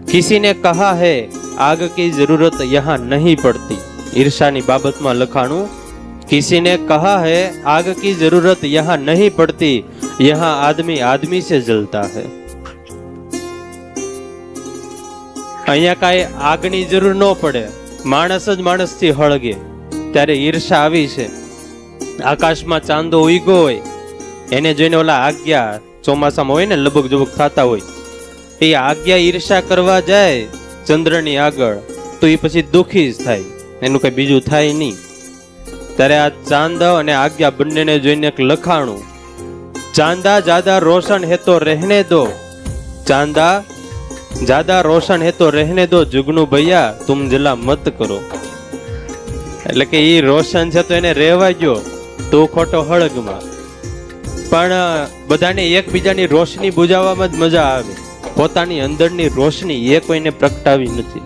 किसी ने कहा है आग की जरूरत यहाँ नहीं પડતી। ઈર્ષાની બાબતમાં લખાણું, किसी ने कहा है आग की जरूरत यहाँ नहीं पड़ती, यहाँ आदमी आदमी से जलता है। અહીંયા કાંઈ આગની જરૂર ન પડે, માણસ જ માણસથી હળગે, ત્યારે ઈર્ષા આવી છે। આકાશમાં ચાંદો ઉગ્યો હોય, એને જોઈને ઓલા આજ્ઞા ચોમાસામાં હોય ને લબક જબક થતા હોય, એ આજ્ઞા ઈર્ષા કરવા જાય ચંદ્રની આગળ તો એ પછી દુઃખી જ થાય, એનું કઈ બીજું થાય નહીં। ત્યારે આ ચાંદા અને આજ્ઞા બંનેને જોઈને એક લખાણું, ચાંदा ज्यादा रोशन है तो रहने दो, चांदा ज्यादा रोशन है तो रहने दो, जुगनू भैया तुम जला मत करो। એટલે કે ઈ રોશન છે તો એને રહેવા ગયો, તો ખોટો હળગમાં, પણ બધાને એકબીજાની રોશની બુજાવવામાં જ મજા આવે, પોતાની અંદરની રોશની એ કોઈને પ્રગટાવી નથી।